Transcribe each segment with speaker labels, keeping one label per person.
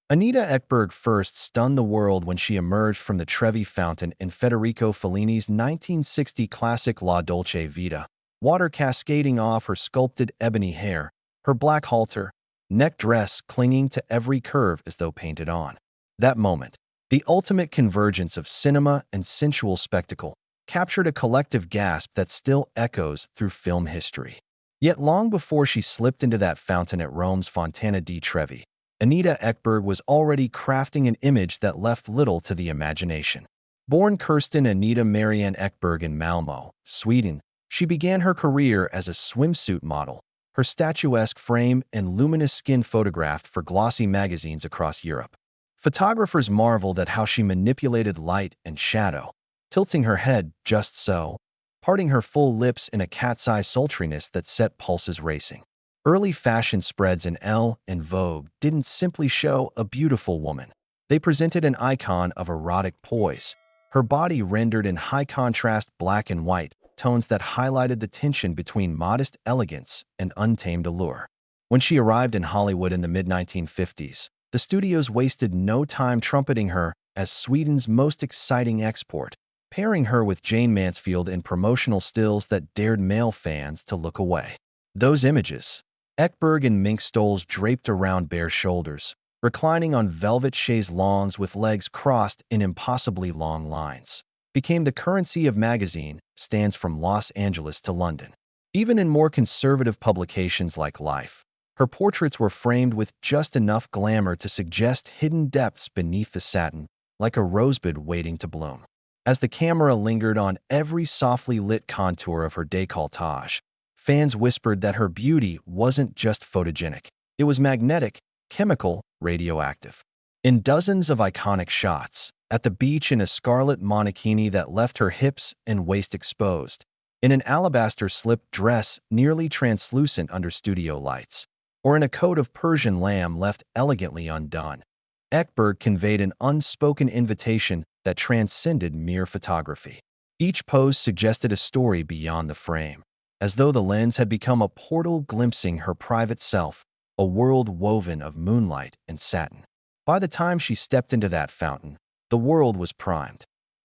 Speaker 1: Anita Ekberg first stunned the world when she emerged from the Trevi Fountain in Federico Fellini's 1960 classic La Dolce Vita, water cascading off her sculpted ebony hair, her black halter, neck dress clinging to every curve as though painted on. That moment, the ultimate convergence of cinema and sensual spectacle, captured a collective gasp that still echoes through film history. Yet long before she slipped into that fountain at Rome's Fontana di Trevi, Anita Ekberg was already crafting an image that left little to the imagination. Born Kirsten Anita Marianne Ekberg in Malmö, Sweden, she began her career as a swimsuit model, her statuesque frame and luminous skin photographed for glossy magazines across Europe. Photographers marveled at how she manipulated light and shadow, tilting her head just so, parting her full lips in a cat's-eye sultriness that set pulses racing. Early fashion spreads in Elle and Vogue didn't simply show a beautiful woman. They presented an icon of erotic poise, her body rendered in high-contrast black and white, tones that highlighted the tension between modest elegance and untamed allure. When she arrived in Hollywood in the mid-1950s, the studios wasted no time trumpeting her as Sweden's most exciting export, pairing her with Jane Mansfield in promotional stills that dared male fans to look away. Those images, Ekberg in mink stoles draped around bare shoulders, reclining on velvet chaise lawns with legs crossed in impossibly long lines, became the currency of magazine stands from Los Angeles to London. Even in more conservative publications like Life, her portraits were framed with just enough glamour to suggest hidden depths beneath the satin, like a rosebud waiting to bloom. As the camera lingered on every softly lit contour of her décolletage, fans whispered that her beauty wasn't just photogenic. It was magnetic, chemical, radioactive. In dozens of iconic shots, at the beach in a scarlet monokini that left her hips and waist exposed, in an alabaster slip dress nearly translucent under studio lights, or in a coat of Persian lamb left elegantly undone, Ekberg conveyed an unspoken invitation that transcended mere photography. Each pose suggested a story beyond the frame, as though the lens had become a portal glimpsing her private self, a world woven of moonlight and satin. By the time she stepped into that fountain, the world was primed.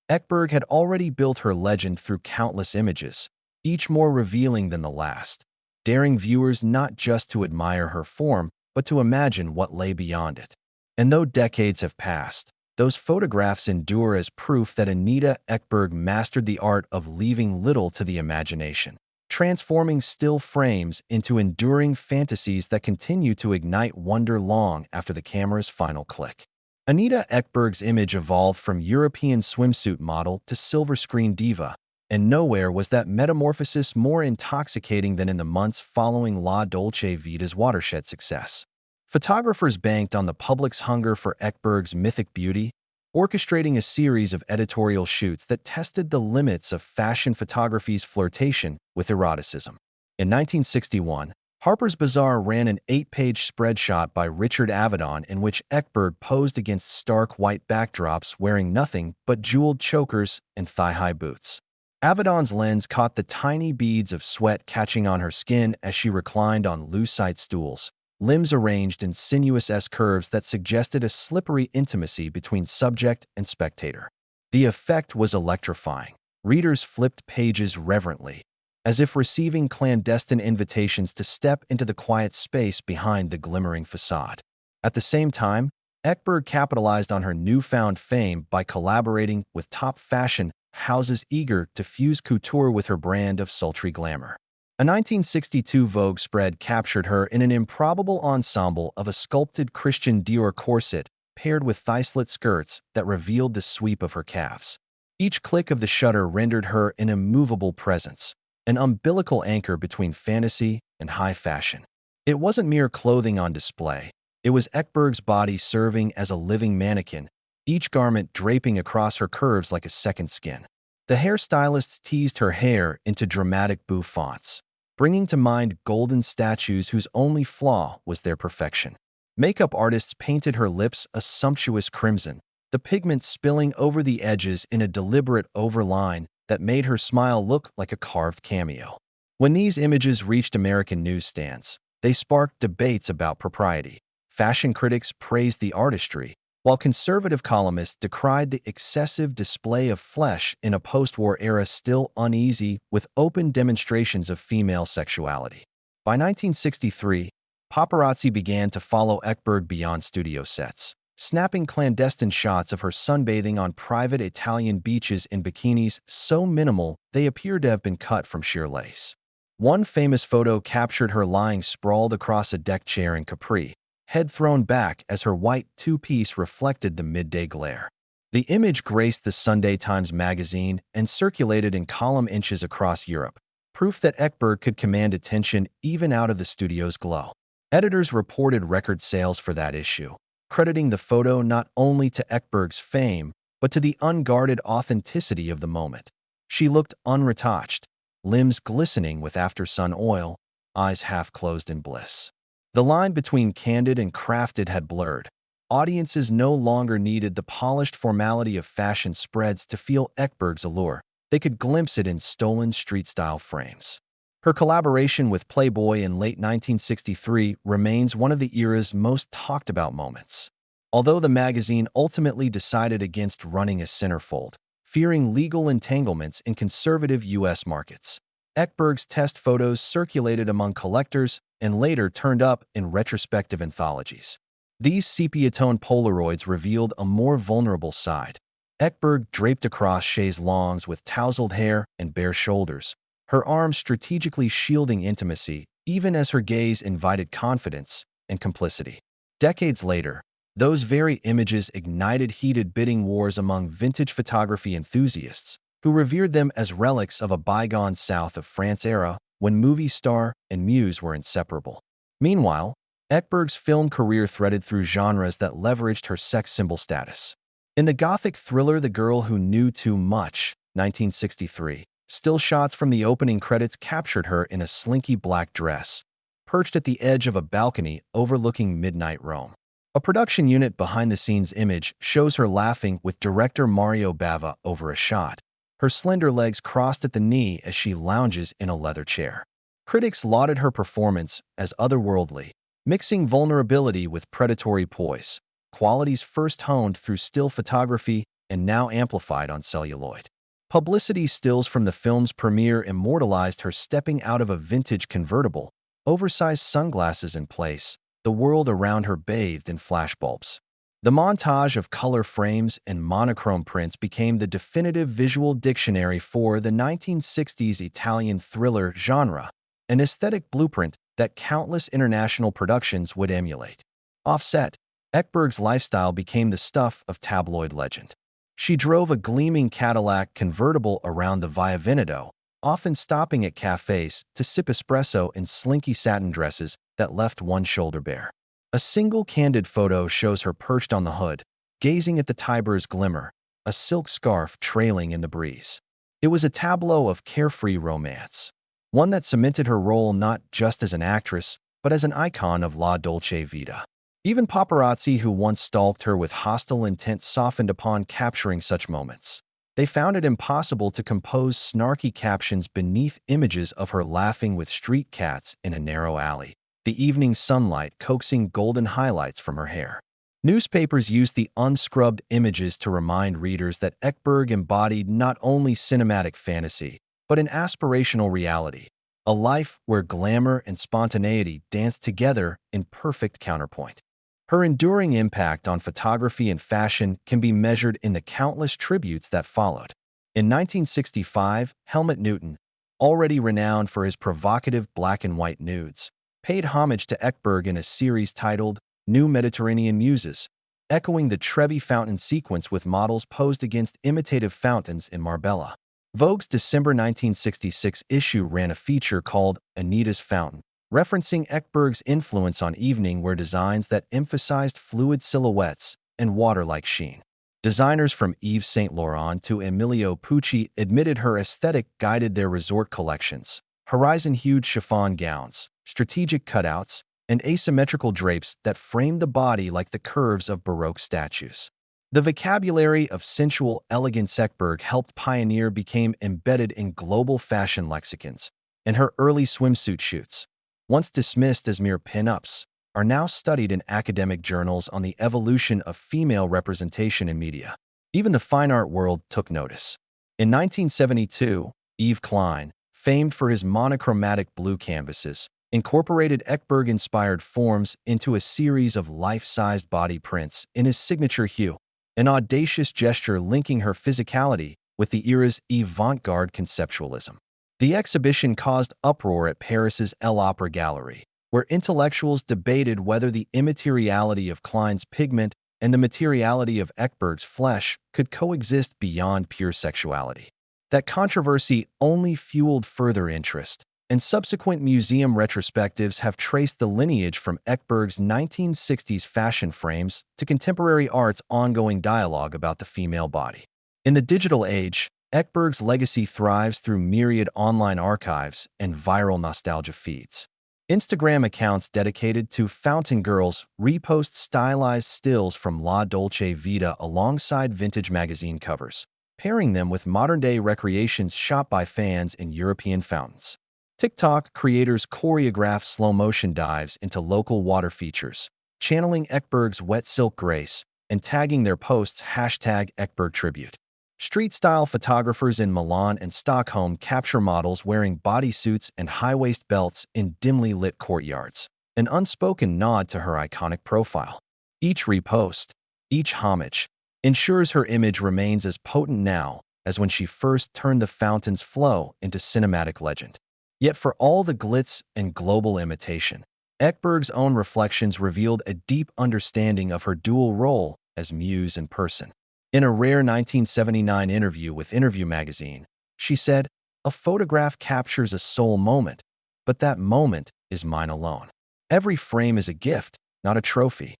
Speaker 1: Ekberg had already built her legend through countless images, each more revealing than the last, daring viewers not just to admire her form, but to imagine what lay beyond it. And though decades have passed, those photographs endure as proof that Anita Ekberg mastered the art of leaving little to the imagination, transforming still frames into enduring fantasies that continue to ignite wonder long after the camera's final click. Anita Ekberg's image evolved from European swimsuit model to silver screen diva, and nowhere was that metamorphosis more intoxicating than in the months following La Dolce Vita's watershed success. Photographers banked on the public's hunger for Ekberg's mythic beauty, orchestrating a series of editorial shoots that tested the limits of fashion photography's flirtation with eroticism. In 1961, Harper's Bazaar ran an 8-page spread shot by Richard Avedon in which Ekberg posed against stark white backdrops wearing nothing but jeweled chokers and thigh-high boots. Avedon's lens caught the tiny beads of sweat catching on her skin as she reclined on lucite stools, limbs arranged in sinuous S-curves that suggested a slippery intimacy between subject and spectator. The effect was electrifying. Readers flipped pages reverently, as if receiving clandestine invitations to step into the quiet space behind the glimmering facade. At the same time, Ekberg capitalized on her newfound fame by collaborating with top fashion houses eager to fuse couture with her brand of sultry glamour. A 1962 Vogue spread captured her in an improbable ensemble of a sculpted Christian Dior corset paired with thigh-slit skirts that revealed the sweep of her calves. Each click of the shutter rendered her an immovable presence, an umbilical anchor between fantasy and high fashion. It wasn't mere clothing on display. It was Ekberg's body serving as a living mannequin, each garment draping across her curves like a second skin. The hairstylists teased her hair into dramatic bouffants, bringing to mind golden statues whose only flaw was their perfection. Makeup artists painted her lips a sumptuous crimson, the pigment spilling over the edges in a deliberate overline that made her smile look like a carved cameo. When these images reached American newsstands, they sparked debates about propriety. Fashion critics praised the artistry, while conservative columnists decried the excessive display of flesh in a post-war era still uneasy with open demonstrations of female sexuality. By 1963, paparazzi began to follow Ekberg beyond studio sets, snapping clandestine shots of her sunbathing on private Italian beaches in bikinis so minimal they appeared to have been cut from sheer lace. One famous photo captured her lying sprawled across a deck chair in Capri, head thrown back as her white two-piece reflected the midday glare. The image graced the Sunday Times magazine and circulated in column inches across Europe, proof that Ekberg could command attention even out of the studio's glow. Editors reported record sales for that issue, crediting the photo not only to Ekberg's fame, but to the unguarded authenticity of the moment. She looked unretouched, limbs glistening with after-sun oil, eyes half-closed in bliss. The line between candid and crafted had blurred. Audiences no longer needed the polished formality of fashion spreads to feel Ekberg's allure. They could glimpse it in stolen street-style frames. Her collaboration with Playboy in late 1963 remains one of the era's most talked-about moments. Although the magazine ultimately decided against running a centerfold, fearing legal entanglements in conservative U.S. markets, Ekberg's test photos circulated among collectors and later turned up in retrospective anthologies. These sepia-tone Polaroids revealed a more vulnerable side. Ekberg draped across chaise longues with tousled hair and bare shoulders, her arms strategically shielding intimacy, even as her gaze invited confidence and complicity. Decades later, those very images ignited heated bidding wars among vintage photography enthusiasts, who revered them as relics of a bygone South of France era when movie star and muse were inseparable. Meanwhile, Ekberg's film career threaded through genres that leveraged her sex symbol status. In the gothic thriller The Girl Who Knew Too Much, 1963, still shots from the opening credits captured her in a slinky black dress, perched at the edge of a balcony overlooking midnight Rome. A production unit behind-the-scenes image shows her laughing with director Mario Bava over a shot, her slender legs crossed at the knee as she lounges in a leather chair. Critics lauded her performance as otherworldly, mixing vulnerability with predatory poise, qualities first honed through still photography and now amplified on celluloid. Publicity stills from the film's premiere immortalized her stepping out of a vintage convertible, oversized sunglasses in place, the world around her bathed in flashbulbs. The montage of color frames and monochrome prints became the definitive visual dictionary for the 1960s Italian thriller genre, an aesthetic blueprint that countless international productions would emulate. Offset, Ekberg's lifestyle became the stuff of tabloid legend. She drove a gleaming Cadillac convertible around the Via Veneto, often stopping at cafes to sip espresso in slinky satin dresses that left one shoulder bare. A single candid photo shows her perched on the hood, gazing at the Tiber's glimmer, a silk scarf trailing in the breeze. It was a tableau of carefree romance, one that cemented her role not just as an actress, but as an icon of la dolce vita. Even paparazzi who once stalked her with hostile intent softened upon capturing such moments. They found it impossible to compose snarky captions beneath images of her laughing with street cats in a narrow alley, the evening sunlight coaxing golden highlights from her hair. Newspapers used the unscrubbed images to remind readers that Ekberg embodied not only cinematic fantasy, but an aspirational reality, a life where glamour and spontaneity danced together in perfect counterpoint. Her enduring impact on photography and fashion can be measured in the countless tributes that followed. In 1965, Helmut Newton, already renowned for his provocative black and white nudes, paid homage to Ekberg in a series titled New Mediterranean Muses, echoing the Trevi fountain sequence with models posed against imitative fountains in Marbella. Vogue's December 1966 issue ran a feature called Anita's Fountain, referencing Ekberg's influence on evening wear designs that emphasized fluid silhouettes and water-like sheen. Designers from Yves Saint Laurent to Emilio Pucci admitted her aesthetic guided their resort collections. Horizon-hued chiffon gowns, strategic cutouts, and asymmetrical drapes that framed the body like the curves of Baroque statues. The vocabulary of sensual elegance Ekberg helped pioneer became embedded in global fashion lexicons, and her early swimsuit shoots, once dismissed as mere pin-ups, are now studied in academic journals on the evolution of female representation in media. Even the fine art world took notice. In 1972, Yves Klein, famed for his monochromatic blue canvases, incorporated Ekberg-inspired forms into a series of life-sized body prints in his signature hue, an audacious gesture linking her physicality with the era's avant-garde conceptualism. The exhibition caused uproar at Paris's L'Opera Gallery, where intellectuals debated whether the immateriality of Klein's pigment and the materiality of Ekberg's flesh could coexist beyond pure sexuality. That controversy only fueled further interest, and subsequent museum retrospectives have traced the lineage from Ekberg's 1960s fashion frames to contemporary art's ongoing dialogue about the female body. In the digital age, Ekberg's legacy thrives through myriad online archives and viral nostalgia feeds. Instagram accounts dedicated to Fountain Girls repost stylized stills from La Dolce Vita alongside vintage magazine covers, pairing them with modern-day recreations shot by fans in European fountains. TikTok creators choreograph slow-motion dives into local water features, channeling Ekberg's wet silk grace and tagging their posts #EkbergTribute. Street-style photographers in Milan and Stockholm capture models wearing bodysuits and high-waist belts in dimly lit courtyards, an unspoken nod to her iconic profile. Each repost, each homage, ensures her image remains as potent now as when she first turned the fountain's flow into cinematic legend. Yet for all the glitz and global imitation, Ekberg's own reflections revealed a deep understanding of her dual role as muse and person. In a rare 1979 interview with Interview magazine, she said, "A photograph captures a soul moment, but that moment is mine alone. Every frame is a gift, not a trophy."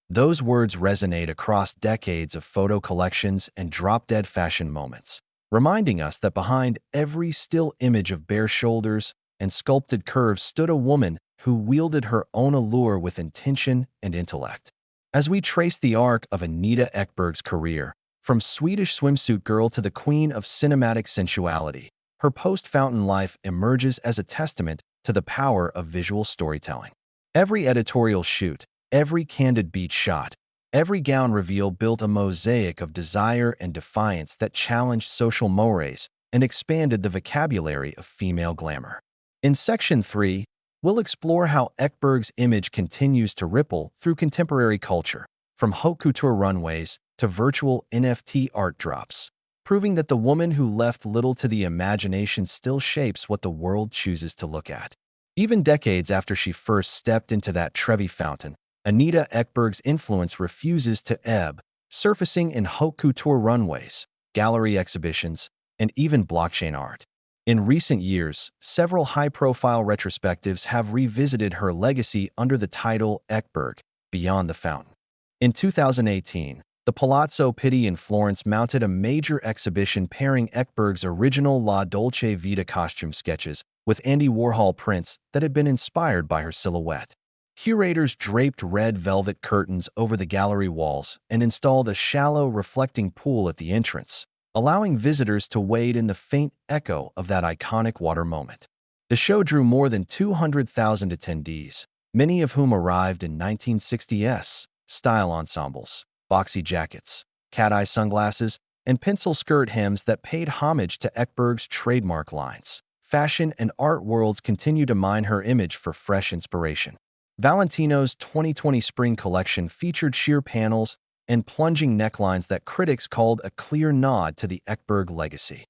Speaker 1: Those words resonate across decades of photo collections and drop-dead fashion moments, reminding us that behind every still image of bare shoulders and sculpted curves stood a woman who wielded her own allure with intention and intellect. As we trace the arc of Anita Ekberg's career, from Swedish swimsuit girl to the queen of cinematic sensuality, her post-fountain life emerges as a testament to the power of visual storytelling. Every editorial shoot, every candid beach shot, every gown reveal built a mosaic of desire and defiance that challenged social mores and expanded the vocabulary of female glamour. In Section 3, we'll explore how Ekberg's image continues to ripple through contemporary culture, from haute couture runways to virtual NFT art drops, proving that the woman who left little to the imagination still shapes what the world chooses to look at. Even decades after she first stepped into that Trevi fountain, Anita Ekberg's influence refuses to ebb, surfacing in haute couture runways, gallery exhibitions, and even blockchain art. In recent years, several high-profile retrospectives have revisited her legacy under the title Ekberg, Beyond the Fountain. In 2018, the Palazzo Pitti in Florence mounted a major exhibition pairing Ekberg's original La Dolce Vita costume sketches with Andy Warhol prints that had been inspired by her silhouette. Curators draped red velvet curtains over the gallery walls and installed a shallow, reflecting pool at the entrance, allowing visitors to wade in the faint echo of that iconic water moment. The show drew more than 200,000 attendees, many of whom arrived in 1960s style ensembles, boxy jackets, cat-eye sunglasses, and pencil skirt hems that paid homage to Ekberg's trademark lines. Fashion and art worlds continue to mine her image for fresh inspiration. Valentino's 2020 spring collection featured sheer panels and plunging necklines that critics called a clear nod to the Ekberg legacy.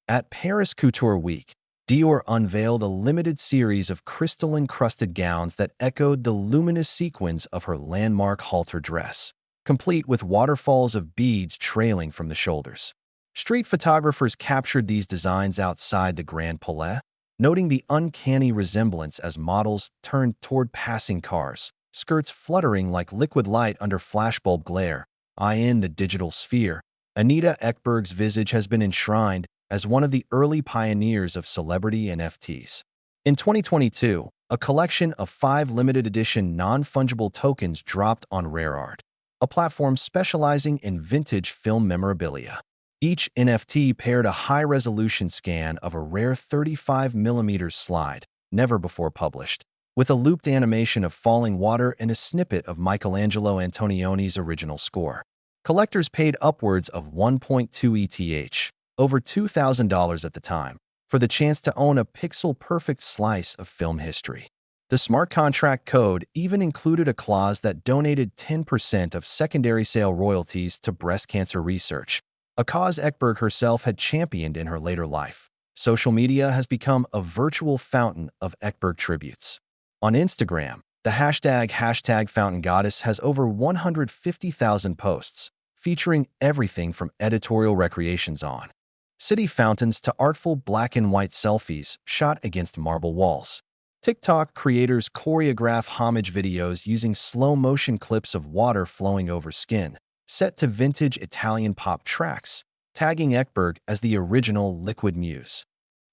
Speaker 1: At Paris Couture Week, Dior unveiled a limited series of crystal-encrusted gowns that echoed the luminous sequins of her landmark halter dress, complete with waterfalls of beads trailing from the shoulders. Street photographers captured these designs outside the Grand Palais, noting the uncanny resemblance as models turned toward passing cars, skirts fluttering like liquid light under flashbulb glare. In the digital sphere, Anita Ekberg's visage has been enshrined as one of the early pioneers of celebrity NFTs. In 2022, a collection of 5 limited-edition non-fungible tokens dropped on RareArt, a platform specializing in vintage film memorabilia. Each NFT paired a high-resolution scan of a rare 35mm slide, never before published, with a looped animation of falling water and a snippet of Michelangelo Antonioni's original score. Collectors paid upwards of 1.2 ETH, over $2,000 at the time, for the chance to own a pixel-perfect slice of film history. The smart contract code even included a clause that donated 10% of secondary sale royalties to breast cancer research, a cause Ekberg herself had championed in her later life. Social media has become a virtual fountain of Ekberg tributes. On Instagram, the hashtag Fountain Goddess has over 150,000 posts, featuring everything from editorial recreations on city fountains to artful black and white selfies shot against marble walls. TikTok creators choreograph homage videos using slow-motion clips of water flowing over skin, set to vintage Italian pop tracks, tagging Ekberg as the original Liquid Muse.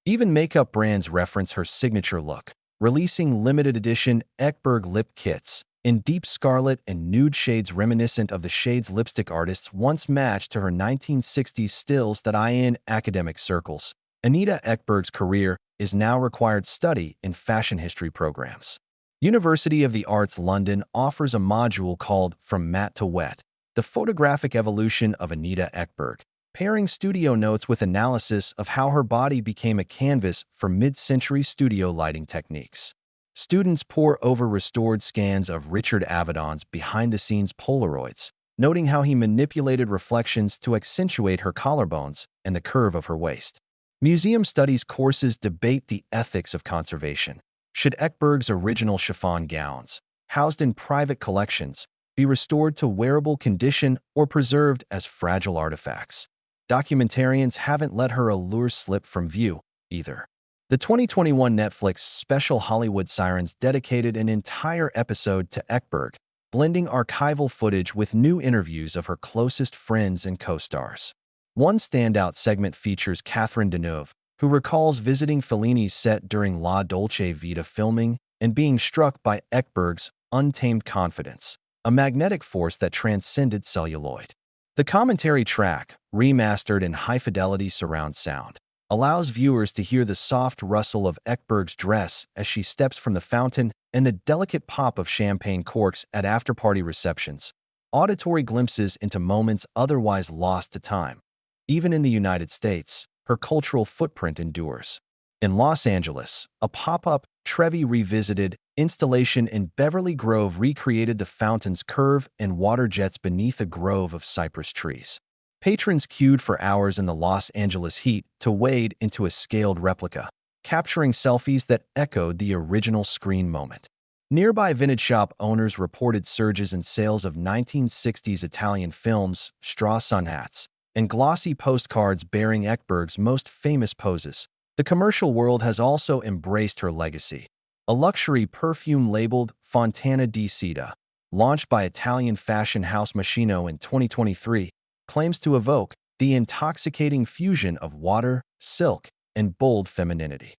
Speaker 1: Even makeup brands reference her signature look, releasing limited edition Ekberg lip kits in deep scarlet and nude shades reminiscent of the shades lipstick artists once matched to her 1960s stills that in academic circles. Anita Ekberg's career is now required study in fashion history programs. University of the Arts London offers a module called From Matte to Wet, the photographic evolution of Anita Ekberg, pairing studio notes with analysis of how her body became a canvas for mid-century studio lighting techniques. Students pore over restored scans of Richard Avedon's behind-the-scenes Polaroids, noting how he manipulated reflections to accentuate her collarbones and the curve of her waist. Museum studies courses debate the ethics of conservation. Should Ekberg's original chiffon gowns, housed in private collections, be restored to wearable condition or preserved as fragile artifacts? Documentarians haven't let her allure slip from view, either. The 2021 Netflix special Hollywood Sirens dedicated an entire episode to Ekberg, blending archival footage with new interviews of her closest friends and co-stars. One standout segment features Catherine Deneuve, who recalls visiting Fellini's set during La Dolce Vita filming and being struck by Ekberg's untamed confidence, a magnetic force that transcended celluloid. The commentary track, remastered in high-fidelity surround sound, allows viewers to hear the soft rustle of Ekberg's dress as she steps from the fountain and the delicate pop of champagne corks at after-party receptions, auditory glimpses into moments otherwise lost to time. Even in the United States, her cultural footprint endures. In Los Angeles, a pop-up, Trevi Revisited installation in Beverly Grove recreated the fountain's curve and water jets beneath a grove of cypress trees. Patrons queued for hours in the Los Angeles heat to wade into a scaled replica, capturing selfies that echoed the original screen moment. Nearby vintage shop owners reported surges in sales of 1960s Italian films, straw sun hats, and glossy postcards bearing Ekberg's most famous poses. The commercial world has also embraced her legacy. A luxury perfume labeled Fontana di Seta, launched by Italian fashion house Moschino in 2023, claims to evoke the intoxicating fusion of water, silk, and bold femininity.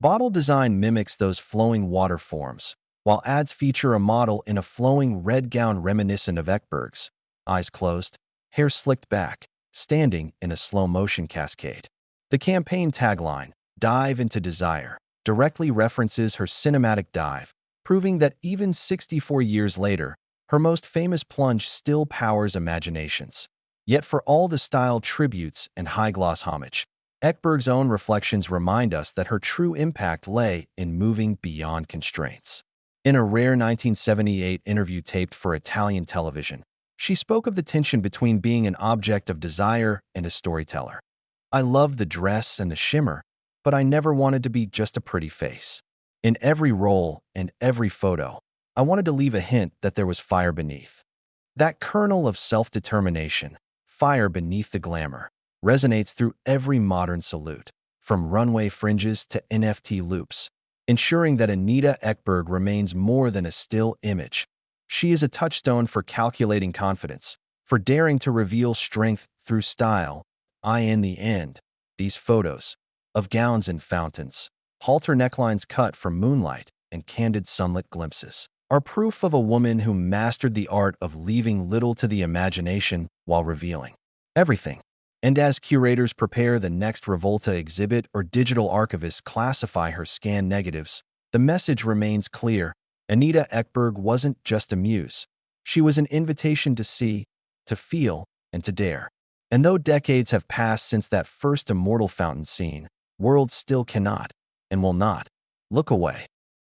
Speaker 1: Bottle design mimics those flowing water forms, while ads feature a model in a flowing red gown reminiscent of Ekberg's, eyes closed, hair slicked back, standing in a slow-motion cascade. The campaign tagline, "Dive into Desire," directly references her cinematic dive, proving that even 64 years later, her most famous plunge still powers imaginations. Yet for all the style tributes and high-gloss homage, Ekberg's own reflections remind us that her true impact lay in moving beyond constraints. In a rare 1978 interview taped for Italian television, she spoke of the tension between being an object of desire and a storyteller. "I loved the dress and the shimmer, but I never wanted to be just a pretty face. In every role and every photo, I wanted to leave a hint that there was fire beneath." That kernel of self-determination, fire beneath the glamour, resonates through every modern salute, from runway fringes to NFT loops, ensuring that Anita Ekberg remains more than a still image. She is a touchstone for calculating confidence, for daring to reveal strength through style. In the end, these photos, of gowns in fountains, halter necklines cut from moonlight, and candid sunlit glimpses, are proof of a woman who mastered the art of leaving little to the imagination while revealing everything. And as curators prepare the next Revolta exhibit or digital archivists classify her scan negatives, The message remains clear. Anita Ekberg wasn't just a muse. She was an invitation to see, to feel, and to dare. And though decades have passed since that first immortal fountain scene, worlds still cannot, and will not, look away.